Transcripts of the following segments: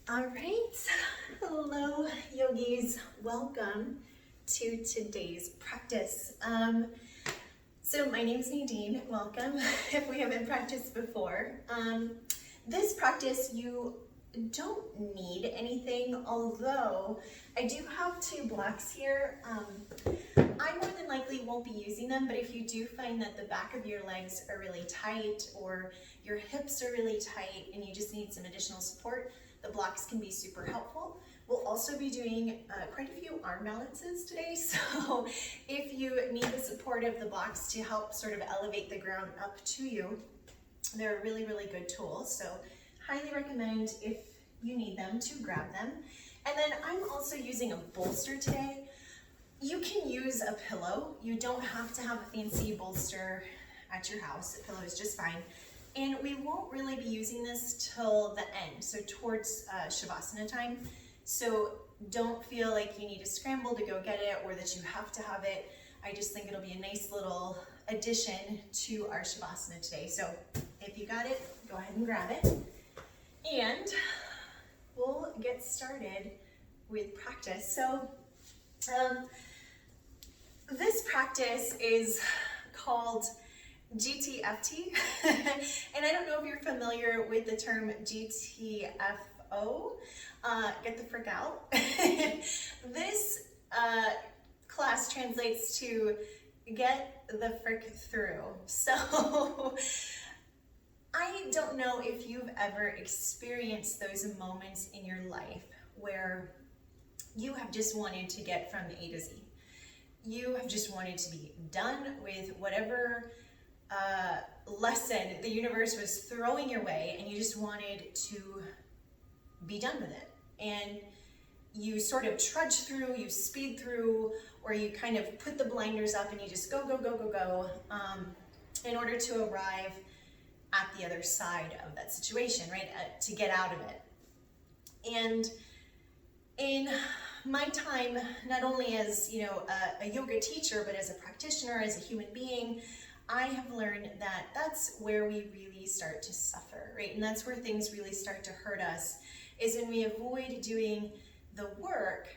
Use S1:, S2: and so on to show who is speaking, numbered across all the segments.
S1: All right, hello yogis, welcome to today's practice. So my name is Nadine, welcome if we haven't practiced before. This practice you don't need anything, although I do have two blocks here. I more than likely won't be using them, but if you do find that the back of your legs are really tight or your hips are really tight and you just need some additional support, the blocks can be super helpful. We'll also be doing quite a few arm balances today, so if you need the support of the blocks to help sort of elevate the ground up to you, they're a really, really good tool. So highly recommend, if you need them, to grab them. And then I'm also using a bolster today. You can use a pillow. You don't have to have a fancy bolster at your house. A pillow is just fine. And we won't really be using this till the end, so towards Shavasana time. So don't feel like you need to scramble to go get it or that you have to have it. I just think it'll be a nice little addition to our Shavasana today. So if you got it, go ahead and grab it. And we'll get started with practice. So this practice is called GTFT, and I don't know if you're familiar with the term GTFO, get the frick out. This class translates to get the frick through. So I don't know if you've ever experienced those moments in your life where you have just wanted to get from A to Z. You have just wanted to be done with whatever lesson the universe was throwing your way, and you just wanted to be done with it. And you sort of trudge through, you speed through, or you kind of put the blinders up and you just go, in order to arrive at the other side of that situation, right? To get out of it. And in my time, not only as a yoga teacher, but as a practitioner, as a human being, I have learned that that's where we really start to suffer, right? And that's where things really start to hurt us, is when we avoid doing the work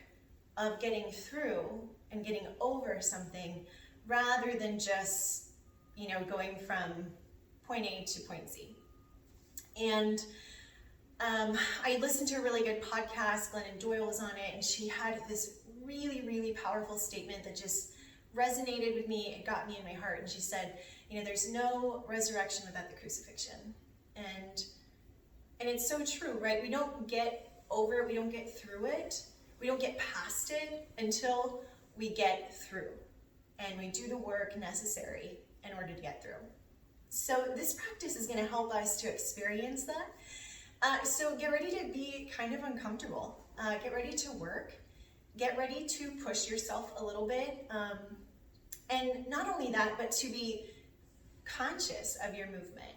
S1: of getting through and getting over something, rather than just, going from point A to point Z. And I listened to a really good podcast. Glennon Doyle was on it, and she had this really, really powerful statement that just resonated with me. It got me in my heart. And she said, there's no resurrection without the crucifixion. And it's so true, right? We don't get over it. We don't get through it. We don't get past it until we get through. And we do the work necessary in order to get through. So this practice is going to help us to experience that. So get ready to be kind of uncomfortable. Get ready to work. Get ready to push yourself a little bit. And not only that, but to be conscious of your movement.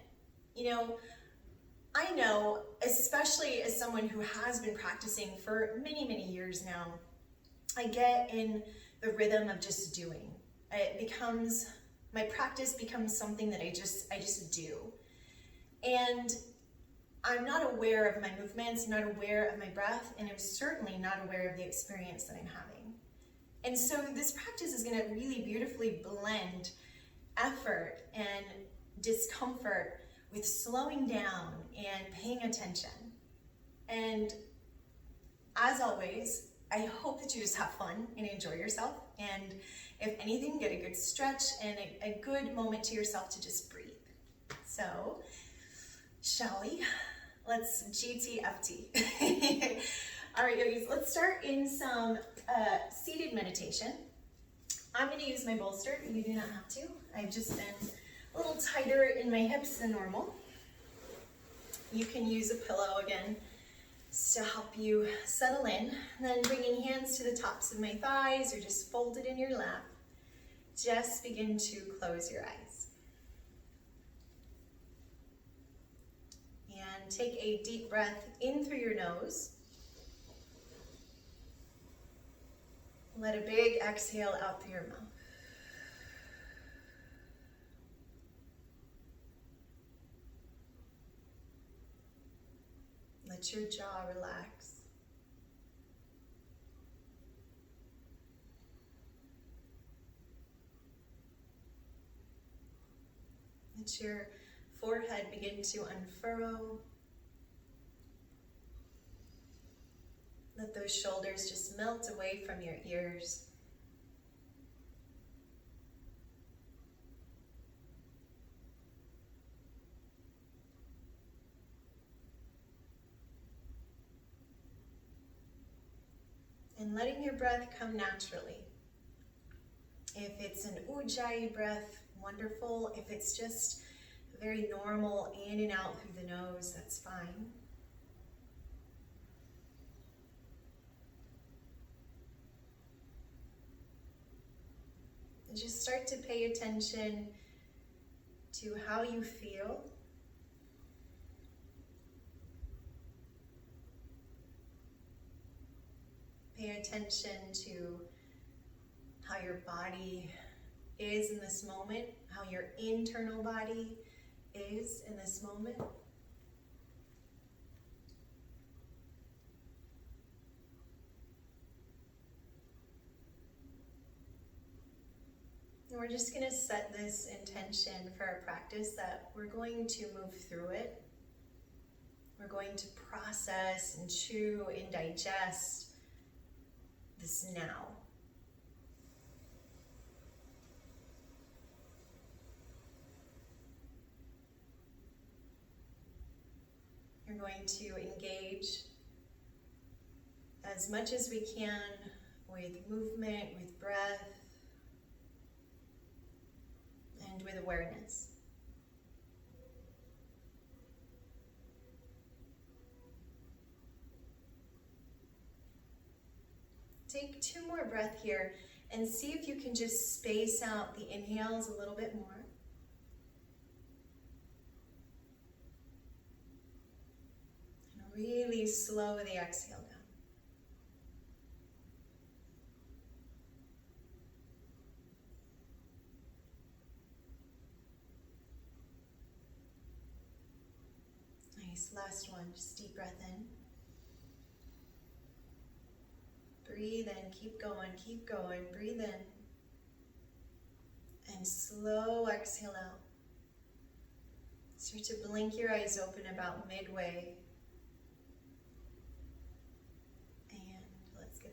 S1: I know, especially as someone who has been practicing for many, many years now, I get in the rhythm of just doing. My practice becomes something that I just do. And I'm not aware of my movements, not aware of my breath, and I'm certainly not aware of the experience that I'm having. And so this practice is going to really beautifully blend effort and discomfort with slowing down and paying attention. And as always, I hope that you just have fun and enjoy yourself. And if anything, get a good stretch and a good moment to yourself to just breathe. So, shall we? Let's GTFT. All right, yogis, let's start in some seated meditation. I'm going to use my bolster. You do not have to. I've just been a little tighter in my hips than normal. You can use a pillow again to help you settle in. And then bringing hands to the tops of my thighs or just folded in your lap. Just begin to close your eyes. And take a deep breath in through your nose. Let a big exhale out through your mouth. Let Let your jaw relax. Let your forehead begin to unfurrow. Let those shoulders just melt away from your ears. And letting your breath come naturally. If it's an Ujjayi breath, wonderful. If it's just very normal in and out through the nose, that's fine. And just start to pay attention to how you feel. Pay attention to how your body is in this moment, how your internal body is in this moment. And we're just going to set this intention for our practice that we're going to move through it. We're going to process and chew and digest this now. You're going to engage as much as we can with movement, with breath, and with awareness. Take 2 more breaths here and see if you can just space out the inhales a little bit more. Really slow the exhale down. Nice, last one, just deep breath in. Breathe in, keep going, breathe in. And slow exhale out. Start to blink your eyes open about midway.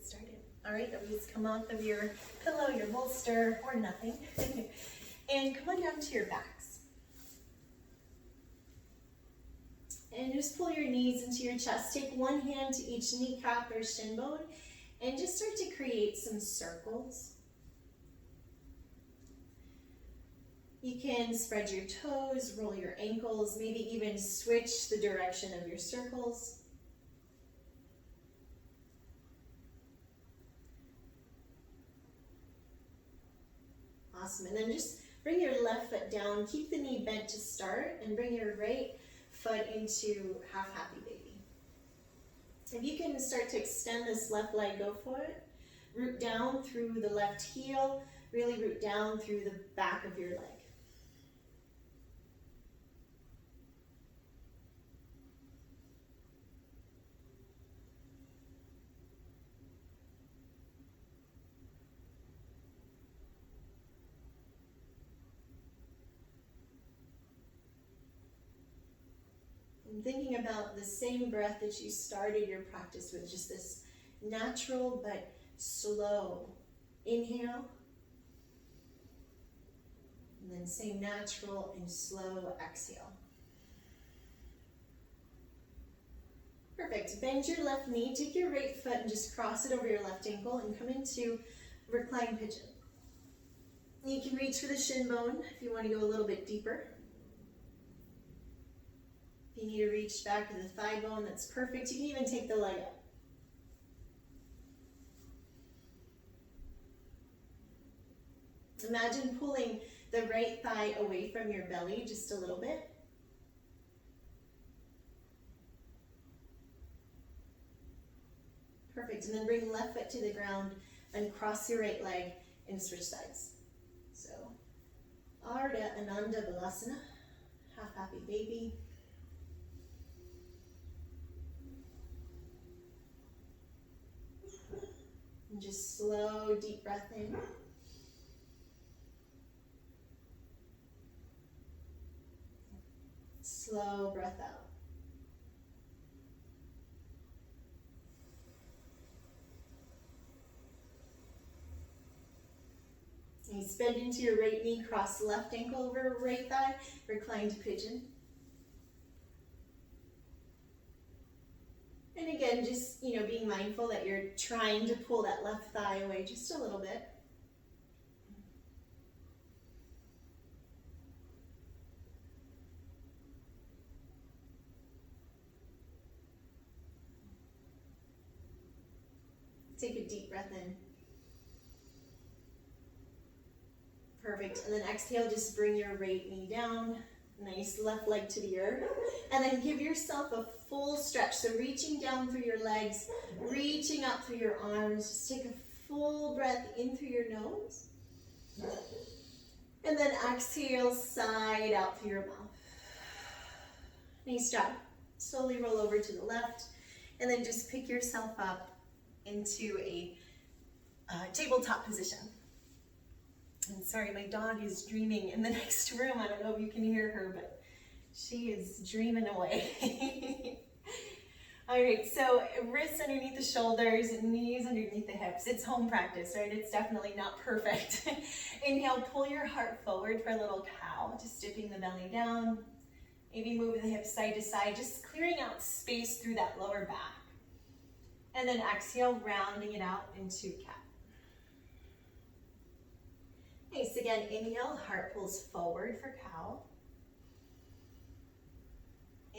S1: Started. All right, always come off of your pillow, your bolster, or nothing. And come on down to your backs. And just pull your knees into your chest. Take one hand to each kneecap or shin bone and just start to create some circles. You can spread your toes, roll your ankles, maybe even switch the direction of your circles. Awesome, and then just bring your left foot down, keep the knee bent to start, and bring your right foot into half happy baby. If you can start to extend this left leg, go for it. Root down through the left heel, really root down through the back of your leg. Thinking about the same breath that you started your practice with, just this natural but slow inhale, and then same natural and slow exhale. Perfect. Bend your left knee, take your right foot and just cross it over your left ankle and come into reclined pigeon. You can reach for the shin bone if you want to go a little bit deeper. If you need to reach back to the thigh bone, that's perfect. You can even take the leg up. Imagine pulling the right thigh away from your belly just a little bit. Perfect, and then bring left foot to the ground and cross your right leg and switch sides. So, Ardha Ananda Balasana, half happy baby. And just slow, deep breath in. Slow breath out. Nice. Bend into your right knee, cross left ankle over right thigh, reclined pigeon. And again, just, being mindful that you're trying to pull that left thigh away just a little bit. Take a deep breath in. Perfect. And then exhale, just bring your right knee down. Nice, left leg to the earth. And then give yourself a full stretch. So reaching down through your legs, reaching up through your arms. Just take a full breath in through your nose. And then exhale, side out through your mouth. Nice job. Slowly roll over to the left. And then just pick yourself up into a tabletop position. And sorry, my dog is dreaming in the next room. I don't know if you can hear her, but she is dreaming away. All right, so wrists underneath the shoulders, knees underneath the hips. It's home practice, right? It's definitely not perfect. Inhale, pull your heart forward for a little cow, just dipping the belly down. Maybe move the hips side to side, just clearing out space through that lower back. And then exhale, rounding it out into cat. Nice, again, inhale, heart pulls forward for cow.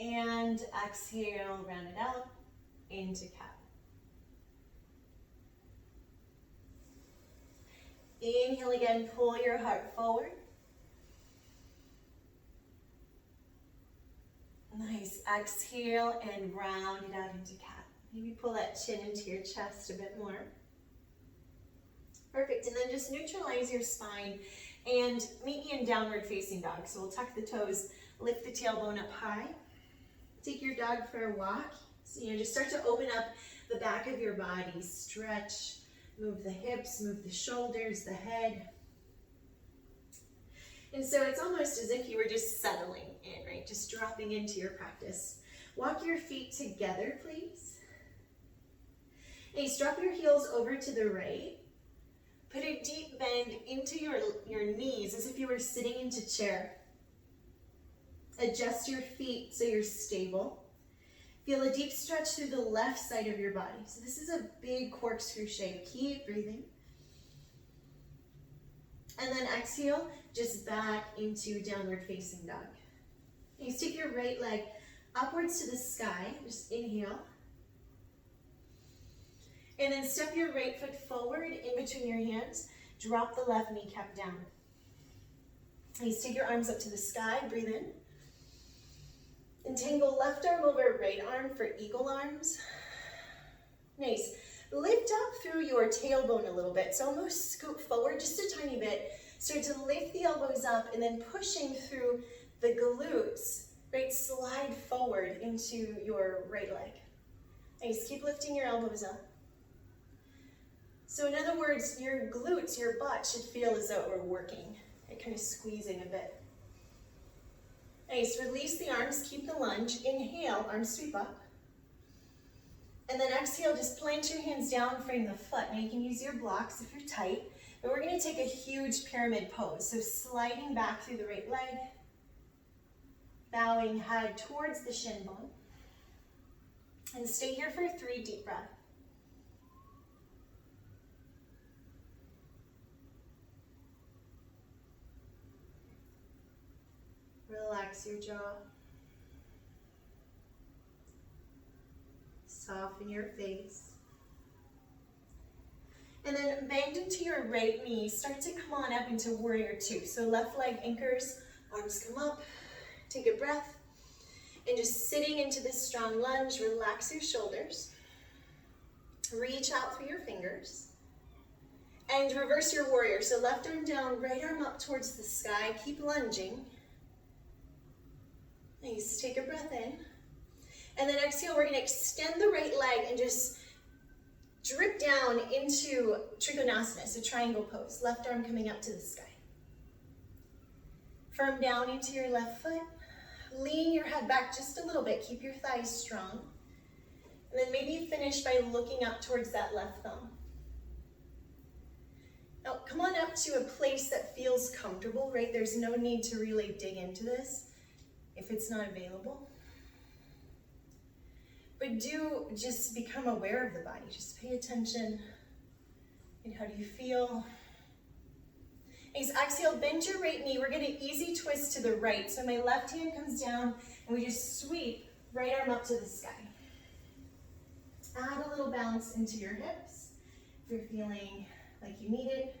S1: And exhale, round it out into cat. Inhale again, pull your heart forward. Nice, exhale and round it out into cat. Maybe pull that chin into your chest a bit more. Perfect, and then just neutralize your spine and meet me in downward facing dog. So we'll tuck the toes, lift the tailbone up high. Take your dog for a walk. So, just start to open up the back of your body, stretch, move the hips, move the shoulders, the head. And so it's almost as if you were just settling in, right? Just dropping into your practice. Walk your feet together, please. Nice, drop your heels over to the right. Put a deep bend into your knees as if you were sitting into chair. Adjust your feet so you're stable. Feel a deep stretch through the left side of your body. So this is a big corkscrew shape. Keep breathing. And then exhale, just back into downward facing dog. You stick your right leg upwards to the sky. Just inhale. And then step your right foot forward in between your hands. Drop the left kneecap down. Nice, take your arms up to the sky. Breathe in. Entangle left arm over right arm for eagle arms. Nice. Lift up through your tailbone a little bit. So almost scoop forward just a tiny bit. Start to lift the elbows up and then pushing through the glutes. Right, slide forward into your right leg. Nice, keep lifting your elbows up. So in other words, your glutes, your butt should feel as though it were working. It kind of squeezing a bit. Nice, release the arms, keep the lunge. Inhale, arms sweep up. And then exhale, just plant your hands down, frame the foot. Now you can use your blocks if you're tight, but we're gonna take a huge pyramid pose. So sliding back through the right leg, bowing head towards the shin bone. And stay here for 3 deep breaths. Relax your jaw. Soften your face. And then bend into your right knee. Start to come on up into warrior 2. So left leg anchors, arms come up. Take a breath. And just sitting into this strong lunge, relax your shoulders. Reach out through your fingers. And reverse your warrior. So left arm down, right arm up towards the sky. Keep lunging. Nice, take a breath in. And then exhale, we're gonna extend the right leg and just drip down into Trikonasana, so triangle pose. Left arm coming up to the sky. Firm down into your left foot. Lean your head back just a little bit. Keep your thighs strong. And then maybe finish by looking up towards that left thumb. Now come on up to a place that feels comfortable, right? There's no need to really dig into this if it's not available. But do just become aware of the body. Just pay attention. And how do you feel? Nice, exhale, bend your right knee. We're gonna easy twist to the right. So my left hand comes down and we just sweep right arm up to the sky. Add a little bounce into your hips if you're feeling like you need it.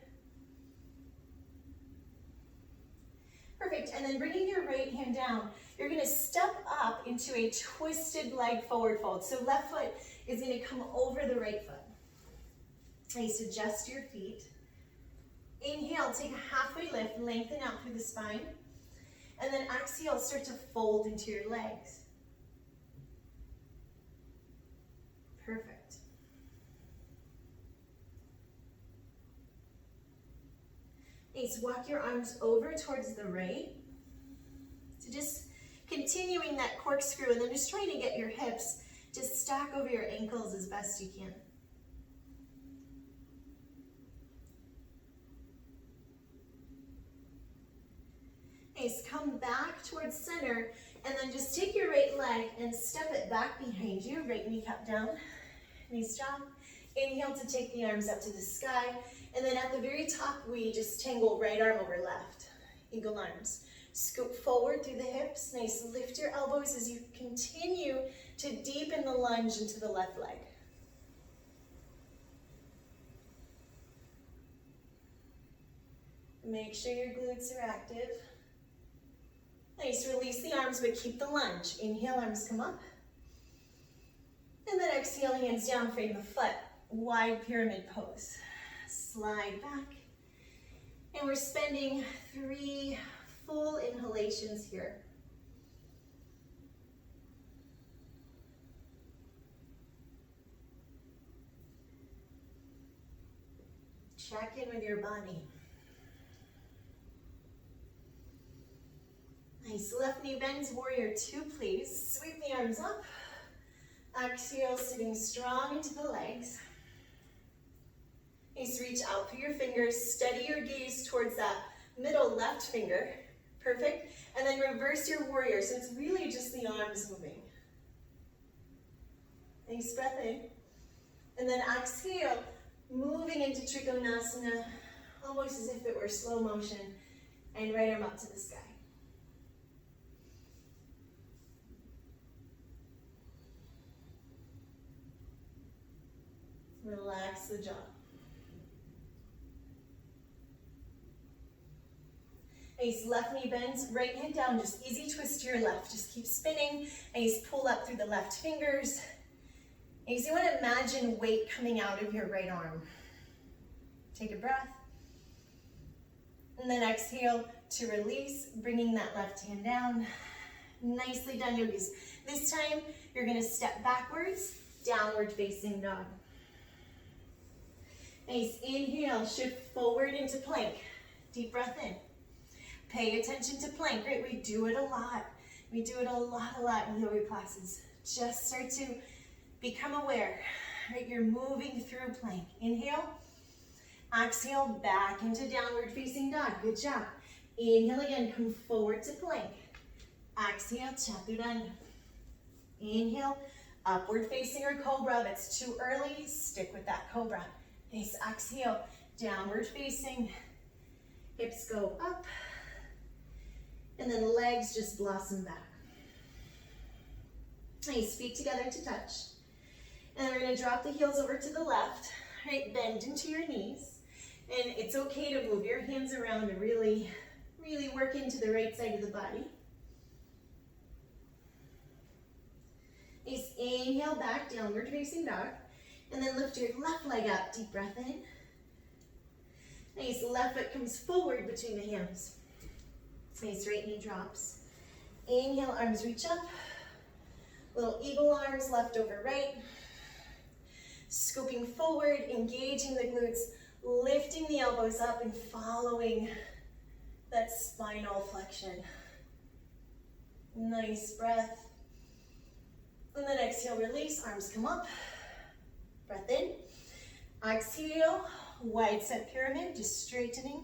S1: Perfect, and then bringing your right hand down, you're gonna step up into a twisted leg forward fold. So left foot is gonna come over the right foot. Nice, adjust your feet. Inhale, take a halfway lift, lengthen out through the spine. And then exhale, start to fold into your legs. Perfect. Nice, walk your arms over towards the right. So just continuing that corkscrew and then just trying to get your hips to stack over your ankles as best you can. Nice, come back towards center and then just take your right leg and step it back behind you, right kneecap down. Nice job. Inhale to take the arms up to the sky. And then at the very top, we just tangle right arm over left. Eagle arms. Scoop forward through the hips. Nice, lift your elbows as you continue to deepen the lunge into the left leg. Make sure your glutes are active. Nice, release the arms, but keep the lunge. Inhale, arms come up. And then exhale, hands down, frame the foot. Wide pyramid pose. Slide back. And we're spending 3 full inhalations here. Check in with your body. Nice, left knee bends, warrior 2, please. Sweep the arms up. Exhale, sitting strong into the legs. Nice, reach out through your fingers, steady your gaze towards that middle left finger. Perfect. And then reverse your warrior, so it's really just the arms moving. Nice, breath in. And then exhale, moving into Trikonasana, almost as if it were slow motion, and right arm up to the sky. Relax the jaw. Nice, left knee bends, right hand down, just easy twist to your left. Just keep spinning. Nice, pull up through the left fingers. Nice, you want to imagine weight coming out of your right arm. Take a breath. And then exhale to release, bringing that left hand down. Nicely done, yogis. This time, you're going to step backwards, downward facing dog. Nice, inhale, shift forward into plank. Deep breath in. Pay attention to plank. Great, we do it a lot. We do it a lot in yoga classes. Just start to become aware. Right, you're moving through plank. Inhale, exhale, back into downward facing dog. Good job. Inhale again, come forward to plank. Exhale, chaturanga. Inhale, upward facing or cobra. If it's too early, stick with that cobra. Nice, exhale, downward facing, hips go up, and then legs just blossom back. Nice, feet together to touch. And we're gonna drop the heels over to the left, right, bend into your knees. And it's okay to move your hands around to really work into the right side of the body. Nice, inhale back, downward facing dog. And then lift your left leg up, deep breath in. Nice, left foot comes forward between the hands. Nice, right knee drops. Inhale, arms reach up. Little eagle arms, left over right. Scooping forward, engaging the glutes, lifting the elbows up and following that spinal flexion. Nice breath. And then exhale, release, arms come up. Breath in. Exhale, wide set pyramid, just straightening,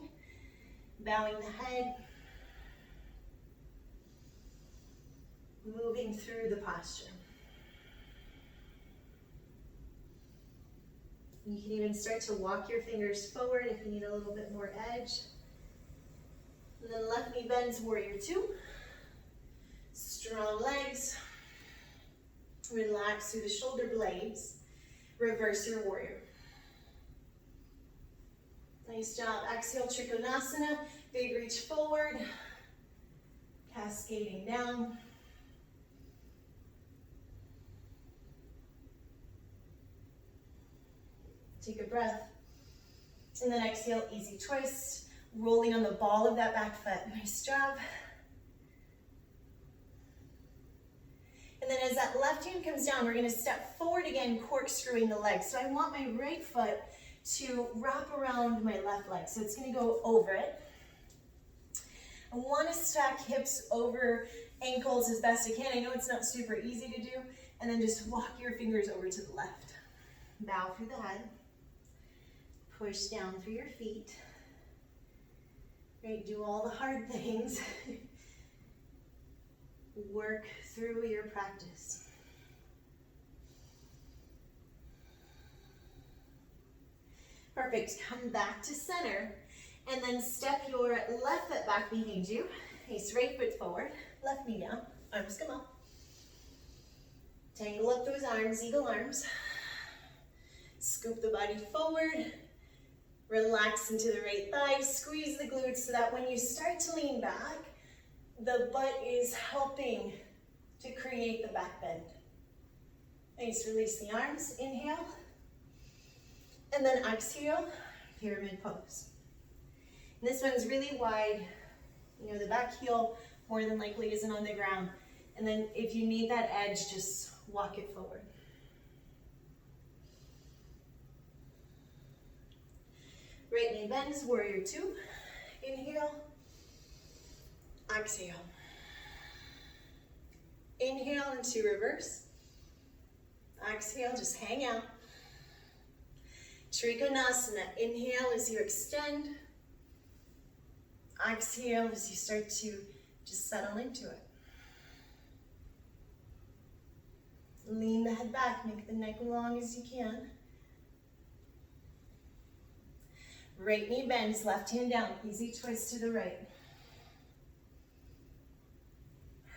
S1: bowing the head. Moving through the posture. You can even start to walk your fingers forward if you need a little bit more edge. And then left knee bends, warrior two. Strong legs. Relax through the shoulder blades. Reverse your warrior. Nice job. Exhale, Trikonasana. Big reach forward. Cascading down. Take a breath. And then exhale, easy twist. Rolling on the ball of that back foot. Nice job. And then as that left hand comes down, we're gonna step forward again, corkscrewing the legs. So I want my right foot to wrap around my left leg. So it's gonna go over it. I wanna stack hips over ankles as best I can. I know it's not super easy to do. And then just walk your fingers over to the left. Bow through the head. Push down through your feet. Right, do all the hard things. Work through your practice. Perfect, come back to center and then step your left foot back behind you. Nice, right foot forward, left knee down, arms come up. Tangle up those arms, eagle arms. Scoop the body forward. Relax into the right thigh, squeeze the glutes so that when you start to lean back, the butt is helping to create the back bend. Nice, release the arms, inhale. And then exhale, pyramid pose. And this one's really wide. You know, the back heel more than likely isn't on the ground. And then if you need that edge, just walk it forward. Right knee bends, warrior two. Inhale, exhale. Inhale into reverse. Exhale, just hang out. Trikonasana, inhale as you extend. Exhale as you start to just settle into it. Lean the head back, make the neck long as you can. Right knee bends, left hand down, easy twist to the right.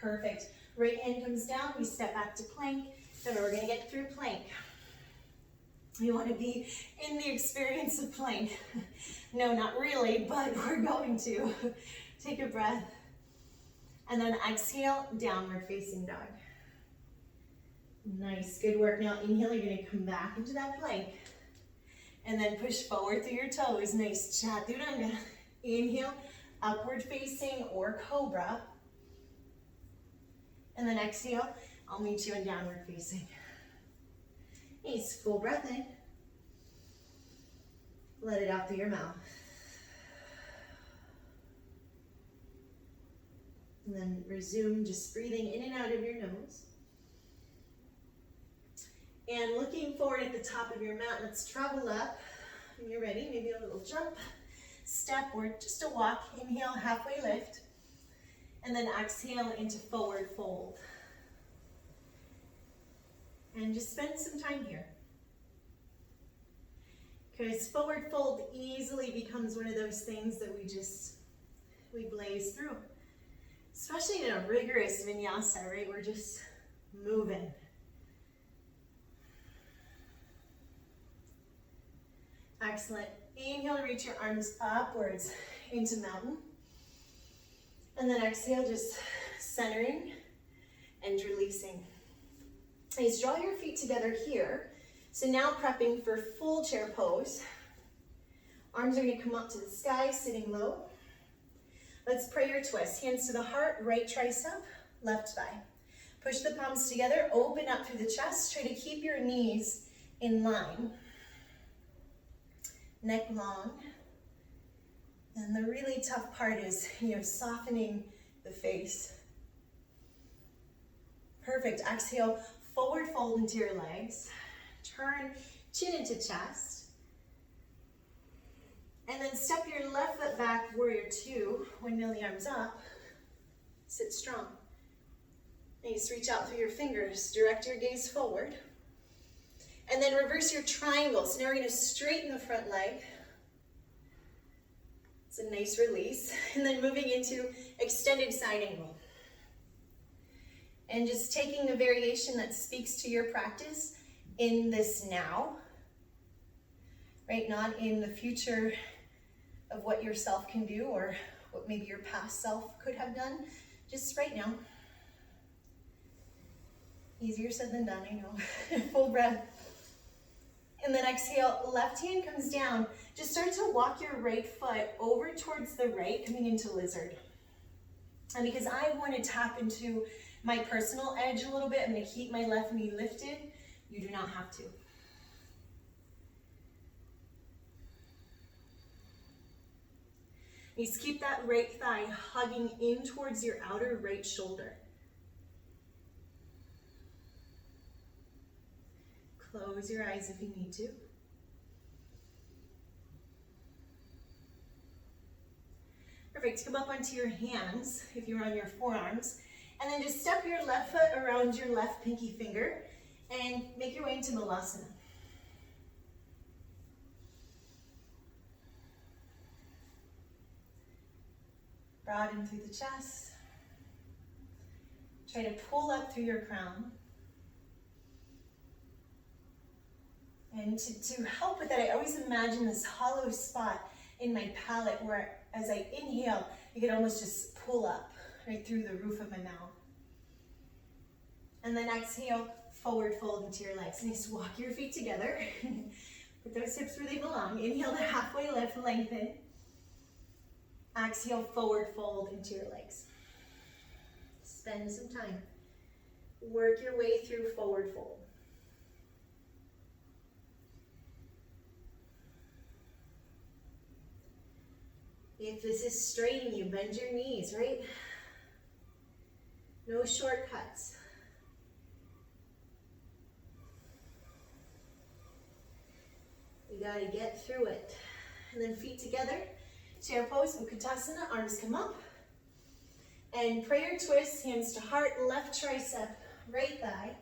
S1: Perfect. Right hand comes down, we step back to plank. Then we're gonna get through plank. You wanna be in the experience of plank. No, not really, but we're going to. Take a breath. And then exhale, downward facing dog. Nice, good work. Now inhale, you're gonna come back into that plank. And then push forward through your toes. Nice, chaturanga. Inhale, upward facing or cobra. And then exhale, I'll meet you in downward facing. Nice, full breath in. Let it out through your mouth. And then resume just breathing in and out of your nose. And looking forward at the top of your mat, let's travel up. When you're ready, maybe a little jump, step, or just a walk. Inhale, halfway lift. And then exhale into forward fold. And just spend some time here. Because forward fold easily becomes one of those things that we blaze through. Especially in a rigorous vinyasa, right? We're just moving. Excellent. Inhale to reach your arms upwards into mountain. And then exhale, just centering and releasing. Nice, draw your feet together here. So now prepping for full chair pose. Arms are gonna come up to the sky, sitting low. Let's prayer twist. Hands to the heart, right tricep, left thigh. Push the palms together, open up through the chest. Try to keep your knees in line, neck long. And the really tough part is, softening the face. Perfect. Exhale, forward fold into your legs. Turn chin into chest. And then step your left foot back, warrior two, windmill the arms up. Sit strong. Nice, reach out through your fingers, direct your gaze forward. And then reverse your triangle. So now we're gonna straighten the front leg. It's a nice release. And then moving into extended side angle. And just taking a variation that speaks to your practice in this now, right? Not in the future of what yourself can do or what maybe your past self could have done, just right now. Easier said than done, I know. Full breath. And then exhale, left hand comes down. Just start to walk your right foot over towards the right, coming into lizard. And because I want to tap into my personal edge a little bit, I'm going to keep my left knee lifted. You do not have to. Just keep that right thigh hugging in towards your outer right shoulder. Close your eyes if you need to. Perfect. Come up onto your hands if you're on your forearms. And then just step your left foot around your left pinky finger and make your way into Malasana. Broaden through the chest. Try to pull up through your crown. And to help with that, I always imagine this hollow spot in my palate where as I inhale, you can almost just pull up right through the roof of my mouth. And then exhale, forward fold into your legs. Nice, walk your feet together. Put those hips where they belong. Inhale to halfway lift, lengthen. Exhale, forward fold into your legs. Spend some time. Work your way through forward fold. If this is straining you, bend your knees, right? No shortcuts. You gotta get through it. And then feet together, chair pose, Utkatasana, arms come up. And prayer twist, hands to heart, left tricep, right thigh.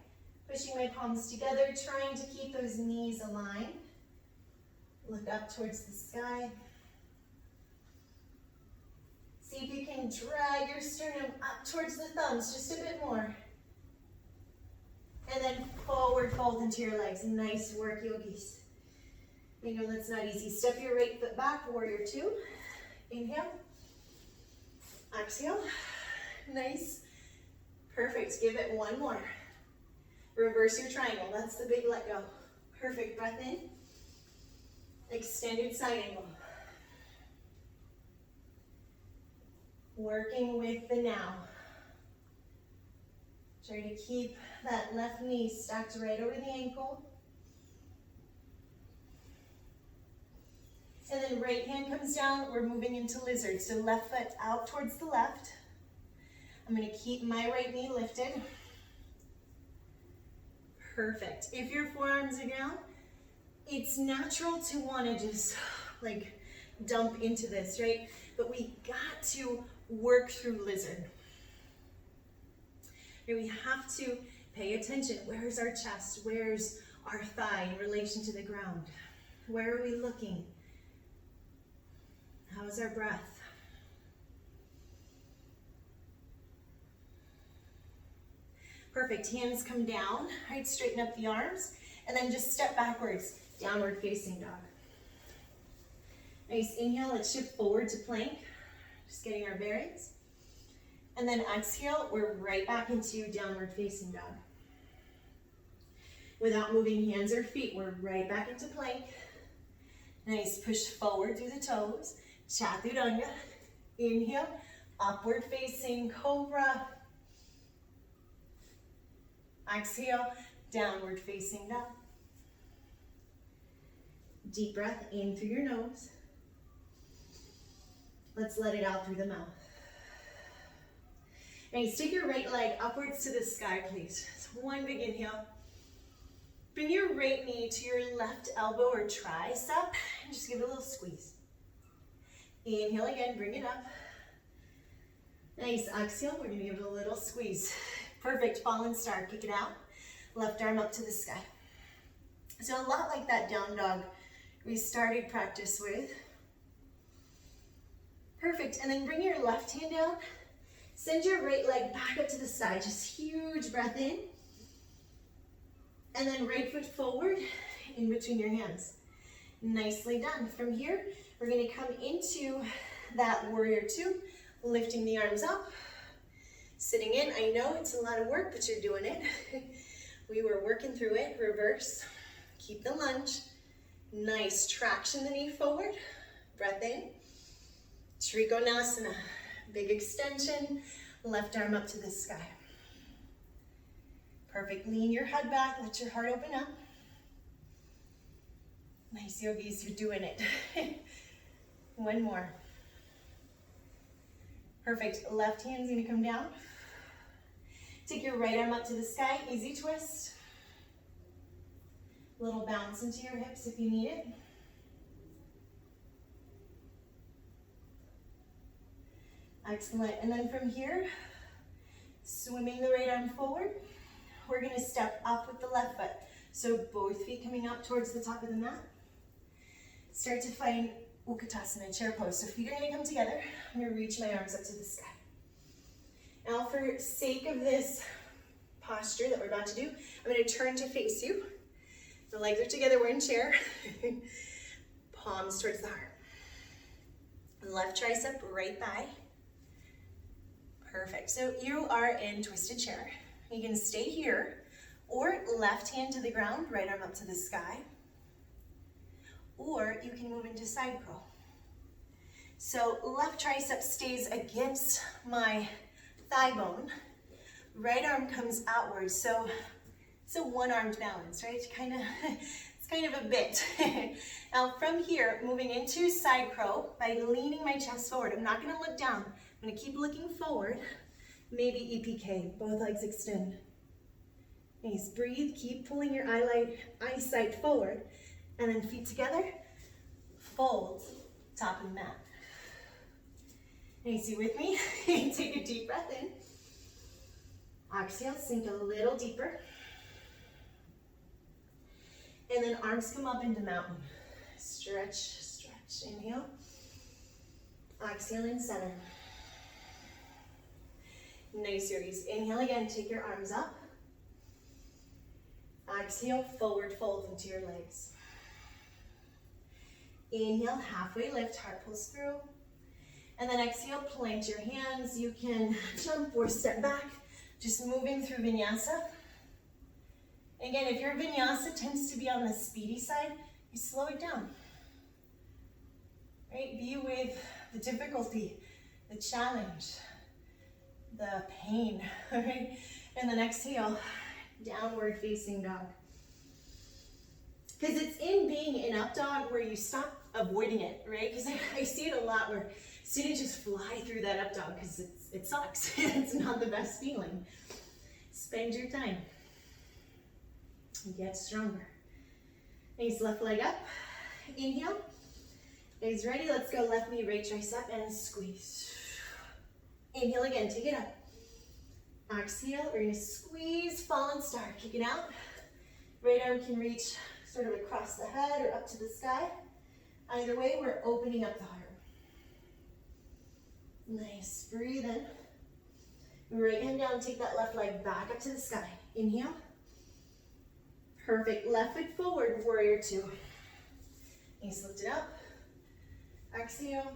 S1: Pushing my palms together, trying to keep those knees aligned. Look up towards the sky. See if you can drag your sternum up towards the thumbs, just a bit more. And then forward fold into your legs. Nice work, yogis. I know that's not easy. Step your right foot back, warrior two. Inhale. Exhale. Nice. Perfect. Give it one more. Reverse your triangle. That's the big let go. Perfect. Breath in. Extended side angle. Working with the now. Try to keep that left knee stacked right over the ankle. And then right hand comes down, we're moving into lizard. So left foot out towards the left. I'm gonna keep my right knee lifted. Perfect. If your forearms are down, it's natural to wanna just like dump into this, right? But we got to work through lizard. And we have to pay attention. Where's our chest? Where's our thigh in relation to the ground? Where are we looking? How's our breath? Perfect. Hands come down, right? Straighten up the arms, and then just step backwards, downward facing dog. Nice. Inhale, let's shift forward to plank. Just getting our bearings. And then exhale, we're right back into downward facing dog. Without moving hands or feet, we're right back into plank. Nice. Push forward through the toes. Chaturanga. Inhale, upward facing cobra. Exhale, downward facing dog. Deep breath in through your nose. Let's let it out through the mouth. Nice, take your right leg upwards to the sky, please. So one big inhale. Bring your right knee to your left elbow or tricep and just give it a little squeeze. Inhale again, bring it up. Nice, exhale, we're gonna give it a little squeeze. Perfect, fallen star, kick it out. Left arm up to the sky. So a lot like that down dog we started practice with. Perfect, and then bring your left hand down. Send your right leg back up to the side, just huge breath in. And then right foot forward in between your hands. Nicely done. From here, we're gonna come into that warrior two, lifting the arms up, sitting in. I know it's a lot of work, but you're doing it. We were working through it. Reverse, keep the lunge. Nice, traction the knee forward, breath in. Trikonasana, big extension, left arm up to the sky. Perfect, lean your head back, let your heart open up. Nice, yogis, you're doing it. One more. Perfect, left hand's gonna come down. Take your right arm up to the sky, easy twist. Little bounce into your hips if you need it. Excellent, and then from here, swimming the right arm forward, we're gonna step up with the left foot. So both feet coming up towards the top of the mat. Start to find Utkatasana, chair pose. So feet are gonna come together. I'm gonna reach my arms up to the sky. Now for sake of this posture that we're about to do, I'm gonna turn to face you. The legs are together, we're in chair. Palms towards the heart. Left tricep, right thigh. Perfect, so you are in twisted chair. You can stay here, or left hand to the ground, right arm up to the sky. Or you can move into side curl. So left tricep stays against my thigh bone. Right arm comes outwards, so it's a one-armed balance, right? It's kind of a bit. Now from here, moving into side curl by leaning my chest forward. I'm not gonna look down. I'm gonna keep looking forward. Maybe EPK, both legs extend. Nice, breathe, keep pulling your eyesight forward, and then feet together, fold, top of the mat. Nice, you with me? Take a deep breath in. Exhale, sink a little deeper. And then arms come up into mountain. Stretch, stretch, inhale. Exhale in center. Nice, yogis. Inhale again, take your arms up. Exhale, forward fold into your legs. Inhale, halfway lift, heart pulls through. And then exhale, plant your hands. You can jump or step back, just moving through vinyasa. Again, if your vinyasa tends to be on the speedy side, you slow it down. Right? Be with the difficulty, the challenge, the pain, right? And then exhale, downward facing dog. Because it's in being in up dog where you stop avoiding it, right? Because I see it a lot where students just fly through that up dog because it sucks. It's not the best feeling. Spend your time. Get stronger. Nice, left leg up. Inhale. Guys ready? Let's go left knee, right tricep, and squeeze. Inhale again, take it up. Exhale, we're gonna squeeze, fallen star, kick it out. Right arm can reach sort of across the head or up to the sky. Either way, we're opening up the heart. Nice, breathe in. Right hand down, take that left leg back up to the sky. Inhale. Perfect, left foot forward, warrior two. Nice, lift it up. Exhale.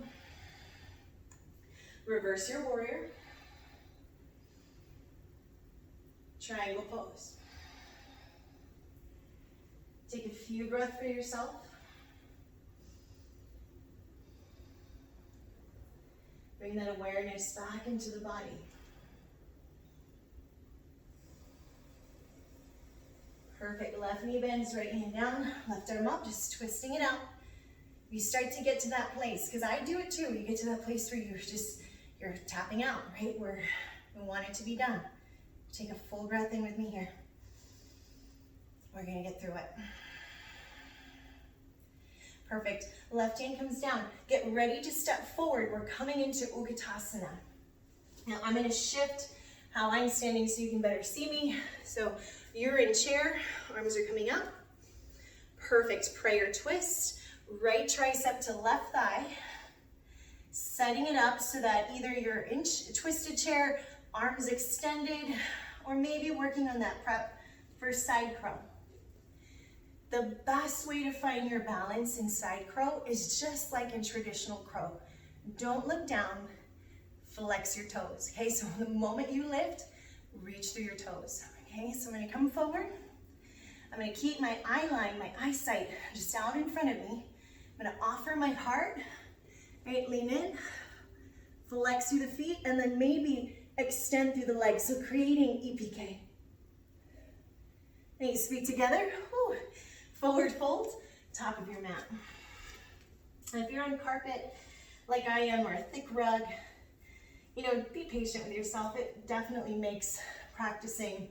S1: Reverse your warrior. Triangle pose. Take a few breaths for yourself. Bring that awareness back into the body. Perfect, left knee bends, right hand down, left arm up, just twisting it out. You start to get to that place, because I do it too. You get to that place where you're tapping out, right? Where we want it to be done. Take a full breath in with me here. We're gonna get through it. Perfect, left hand comes down. Get ready to step forward. We're coming into Utkatasana. Now I'm gonna shift how I'm standing so you can better see me. So you're in chair, arms are coming up. Perfect, prayer twist. Right tricep to left thigh. Setting it up so that either you're in twisted chair, arms extended, or maybe working on that prep for side crow. The best way to find your balance in side crow is just like in traditional crow. Don't look down, flex your toes. Okay, so the moment you lift, reach through your toes. Okay, so I'm gonna come forward. I'm gonna keep my eye line, my eyesight just out in front of me. I'm gonna offer my heart, right, lean in, flex through the feet, and then maybe extend through the legs, so creating EPK. Knees feet together, whew. Forward fold, top of your mat. And if you're on carpet like I am, or a thick rug, you know, be patient with yourself. It definitely makes practicing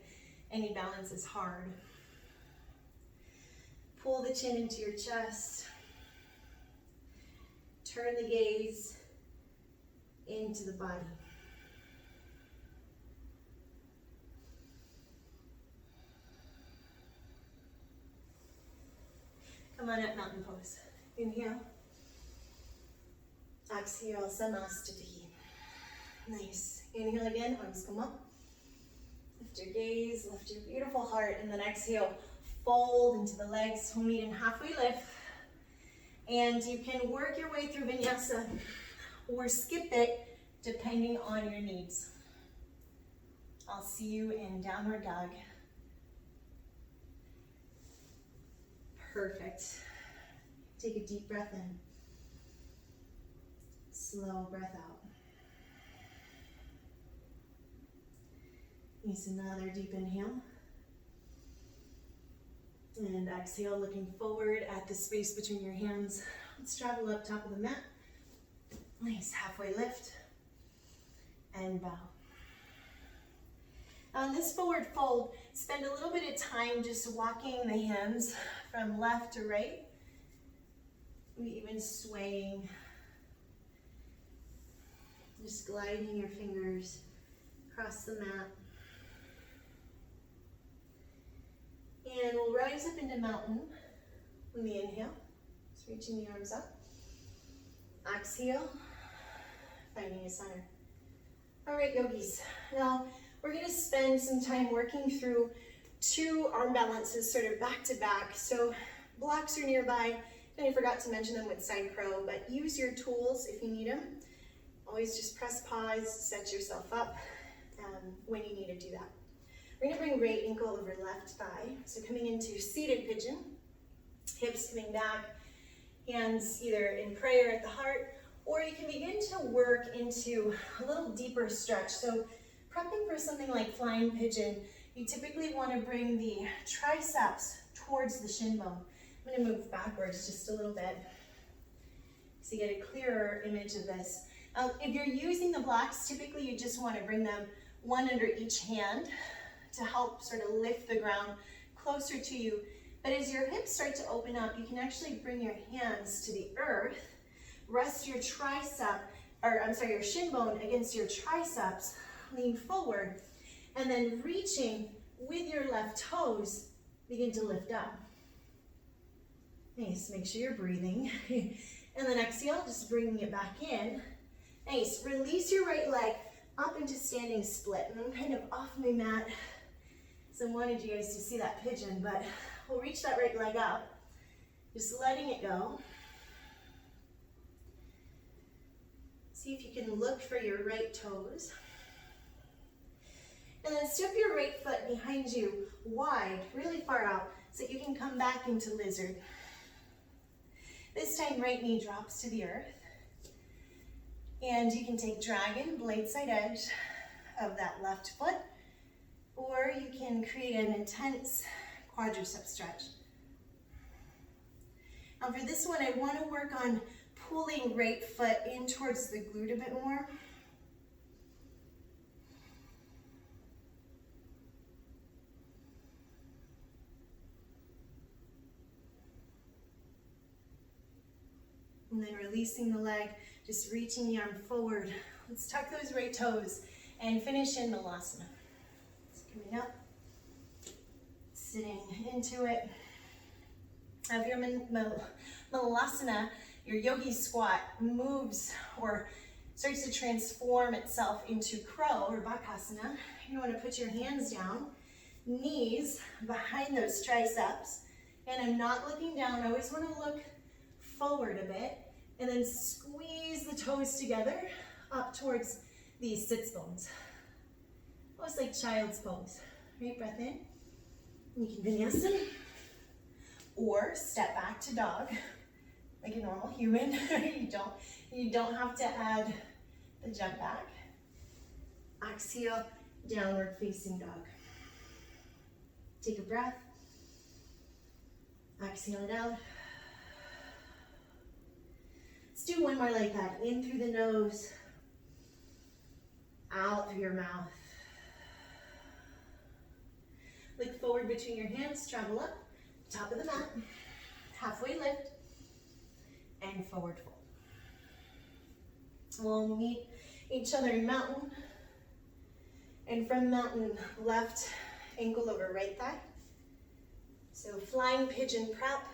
S1: any balance is hard. Pull the chin into your chest. Turn the gaze into the body. Come on up, mountain pose. Inhale. Exhale, Samastiti. Nice. Inhale again, arms come up. Lift your gaze, lift your beautiful heart, and then exhale, fold into the legs, we'll meet in halfway lift. And you can work your way through vinyasa or skip it depending on your needs. I'll see you in downward dog. Perfect. Take a deep breath in. Slow breath out. Use another deep inhale. And exhale, looking forward at the space between your hands. Let's travel up top of the mat. Nice, halfway lift. And bow. On this forward fold, spend a little bit of time just walking the hands from left to right. Maybe even swaying. Just gliding your fingers across the mat. And we'll rise up into mountain on the inhale. Just reaching the arms up. Exhale, finding a center. All right, yogis. Now, we're gonna spend some time working through two arm balances sort of back to back. So blocks are nearby. And I forgot to mention them with side crow, but use your tools if you need them. Always just press pause, set yourself up when you need to do that. We're gonna bring right ankle over left thigh. So coming into seated pigeon, hips coming back, hands either in prayer at the heart, or you can begin to work into a little deeper stretch. So prepping for something like flying pigeon, you typically wanna bring the triceps towards the shin bone. I'm gonna move backwards just a little bit so you get a clearer image of this. If you're using the blocks, typically you just wanna bring them one under each hand to help sort of lift the ground closer to you. But as your hips start to open up, you can actually bring your hands to the earth, rest your your shin bone against your triceps, lean forward, and then reaching with your left toes, begin to lift up. Nice, make sure you're breathing. And then exhale, just bringing it back in. Nice, release your right leg up into standing split. And I'm kind of off my mat, so I wanted you guys to see that pigeon, but we'll reach that right leg up, just letting it go. See if you can look for your right toes. And then step your right foot behind you wide, really far out, so you can come back into lizard. This time, right knee drops to the earth. And you can take dragon, blade side edge of that left foot, or you can create an intense quadricep stretch. Now for this one, I want to work on pulling right foot in towards the glute a bit more. And then releasing the leg, just reaching the arm forward. Let's tuck those right toes and finish in Malasana. So coming up, sitting into it. Have your Malasana, your yogi squat moves or starts to transform itself into crow or Bakasana. You want to put your hands down, knees behind those triceps. And I'm not looking down. I always want to look forward a bit. And then squeeze the toes together up towards these sits bones. Almost like child's pose. Right, breath in. You can vinyasa. Or step back to dog, like a normal human. you don't have to add the jump back. Exhale, downward facing dog. Take a breath. Exhale it out. Let's do one more like that. In through the nose, out through your mouth. Look forward between your hands, travel up, top of the mat, halfway lift, and forward fold. We'll meet each other in mountain, and from mountain, left ankle over right thigh. So flying pigeon prep.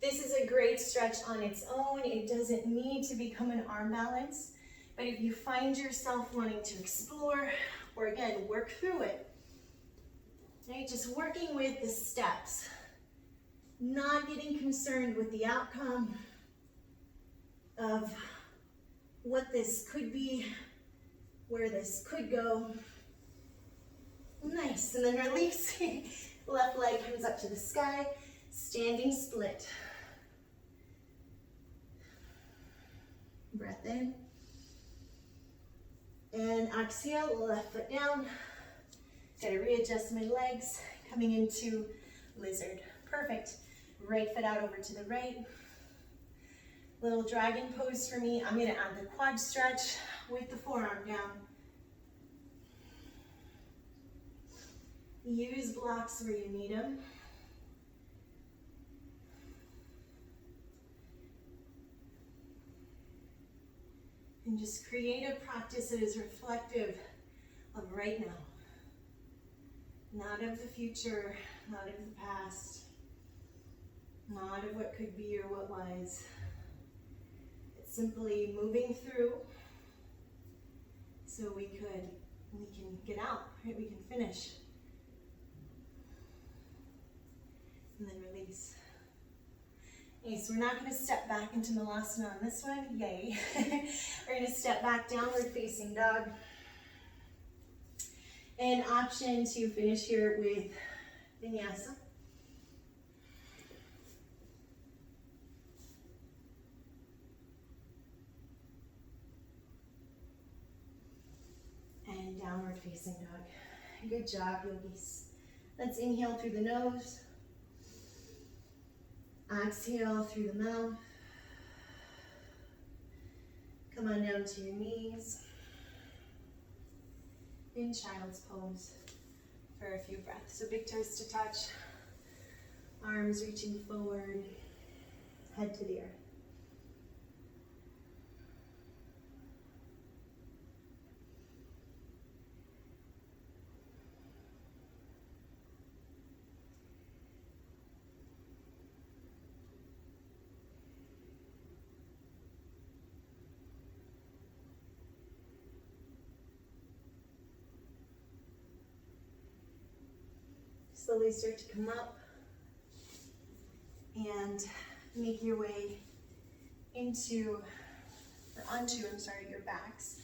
S1: This is a great stretch on its own. It doesn't need to become an arm balance, but if you find yourself wanting to explore, or again, work through it, right? Just working with the steps, not getting concerned with the outcome of what this could be, where this could go. Nice, and then releasing. Left leg comes up to the sky, standing split. Breath in. And exhale, left foot down. Gotta readjust my legs, coming into lizard. Perfect. Right foot out over to the right. Little dragon pose for me. I'm gonna add the quad stretch with the forearm down. Use blocks where you need them. And just create a practice that is reflective of right now. Not of the future, not of the past, not of what could be or what was. It's simply moving through so we can get out, right? We can finish. And then release. Okay, so we're not going to step back into Malasana on this one. Yay. We're going to step back, downward facing dog. An option to finish here with vinyasa. And downward facing dog. Good job, yogis. Let's inhale through the nose. Exhale through the mouth. Come on down to your knees. In child's pose for a few breaths. So big toes to touch, arms reaching forward, head to the earth. Slowly start to come up and make your way onto your backs.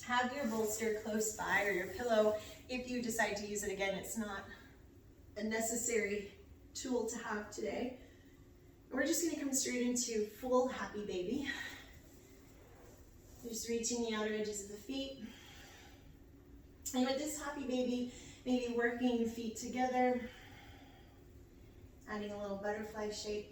S1: Have your bolster close by or your pillow. If you decide to use it again, it's not a necessary tool to have today. We're just going to come straight into full happy baby. Just reaching the outer edges of the feet. And with this happy baby, maybe working feet together, Adding a little butterfly shape.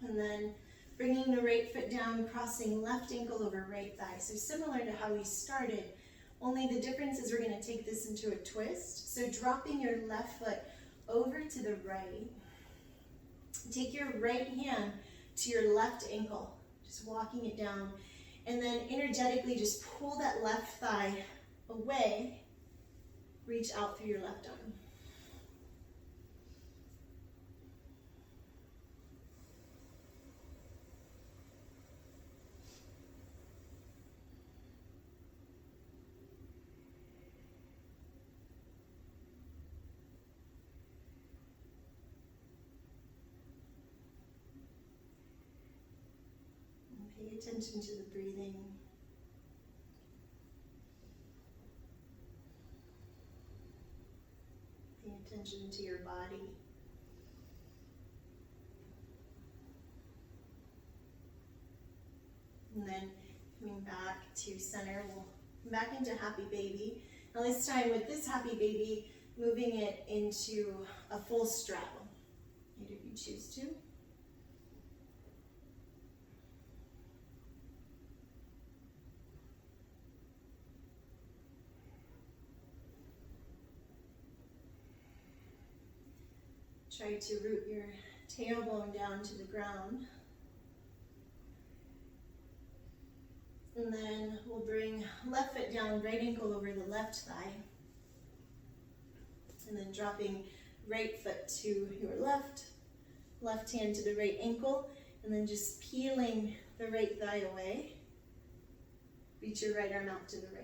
S1: And then bringing the right foot down, crossing left ankle over right thigh. So similar to how we started, only the difference is we're going to take this into a twist. So dropping your left foot over to the right. Take your right hand to your left ankle, just walking it down. And then energetically just pull that left thigh away. Reach out through your left arm. Pay attention to the breathing. Pay attention to your body. And then coming back to center, we'll come back into happy baby. Now this time with this happy baby, moving it into a full straddle, if you choose to. Try to root your tailbone down to the ground. And then we'll bring left foot down, right ankle over the left thigh. And then dropping right foot to your left, left hand to the right ankle, and then just peeling the right thigh away. Reach your right arm out to the right.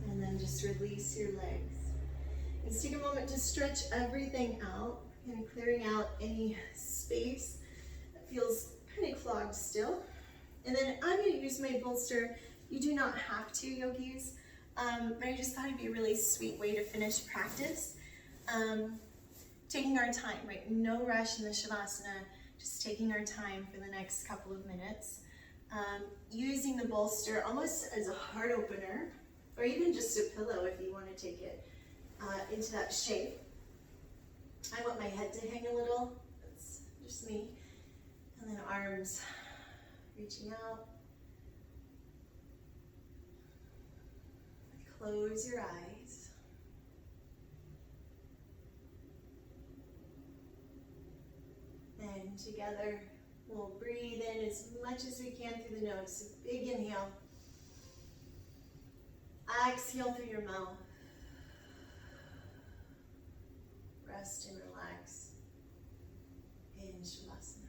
S1: And then just release your legs. Let's take a moment to stretch everything out, kind of clearing out any space that feels kind of clogged still. And then I'm going to use my bolster. You do not have to, yogis, but I just thought it'd be a really sweet way to finish practice. Taking our time, right? No rush in the Shavasana, just taking our time for the next couple of minutes. Using the bolster almost as a heart opener, or even just a pillow if you want to take it into that shape. I want my head to hang a little, that's just me. And then arms reaching out. Close your eyes. And together we'll breathe in as much as we can through the nose. So big inhale. Exhale through your mouth. Rest and relax in Shavasana.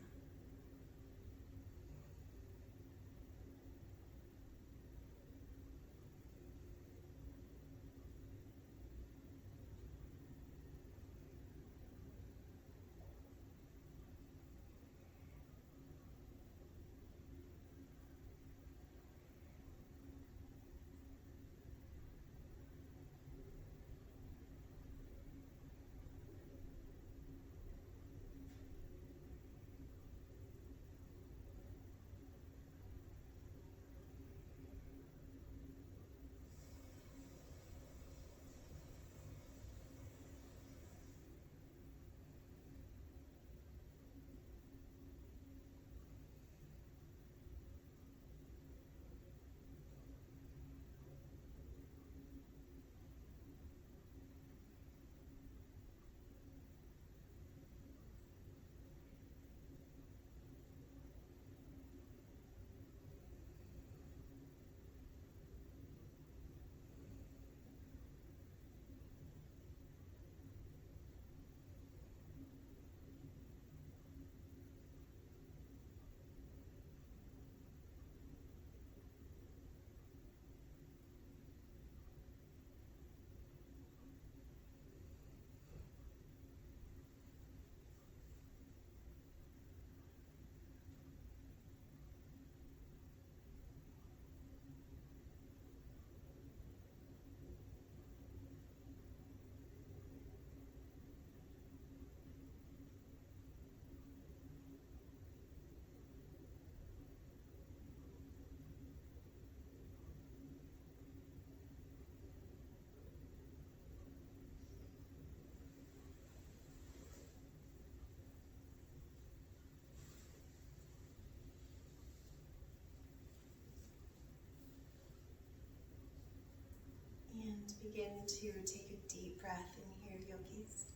S1: Begin to take a deep breath in here, yogis.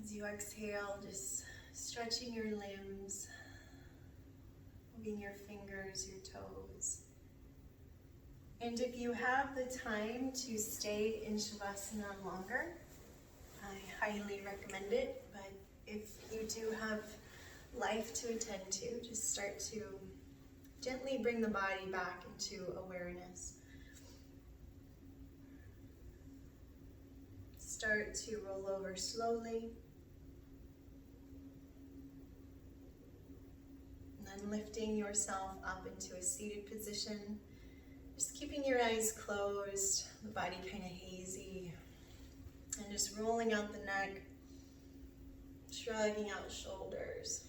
S1: As you exhale, just stretching your limbs, moving your fingers, your toes. And if you have the time to stay in Shavasana longer, I highly recommend it. But if you do have life to attend to, just start to gently bring the body back into awareness. Start to roll over slowly. And then lifting yourself up into a seated position. Just keeping your eyes closed, the body kind of hazy. And just rolling out the neck, shrugging out shoulders.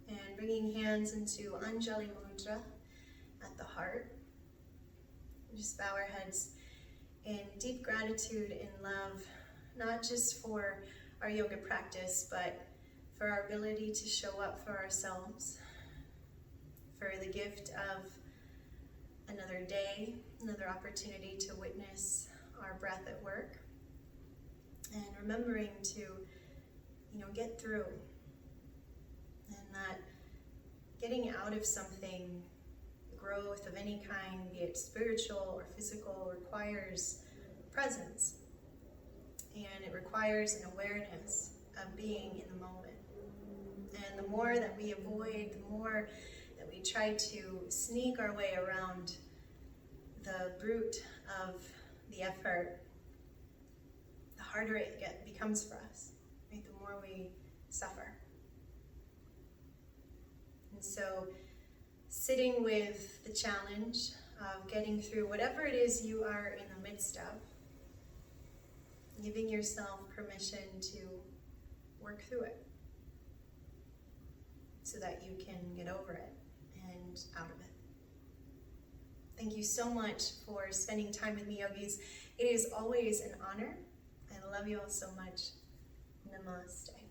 S1: And bringing hands into Anjali Mudra at the heart. Just bow our heads in deep gratitude and love, not just for our yoga practice, but for our ability to show up for ourselves, for the gift of another day, another opportunity to witness our breath at work, and remembering to, get through. And that getting out of something, growth of any kind, be it spiritual or physical, requires presence. And it requires an awareness of being in the moment. And the more that we avoid, the more that we try to sneak our way around the brute of the effort, the harder it becomes for us, right? The more we suffer. And so sitting with the challenge of getting through whatever it is you are in the midst of, giving yourself permission to work through it so that you can get over it and out of it. Thank you so much for spending time with me, yogis. It is always an honor. I love you all so much. Namaste.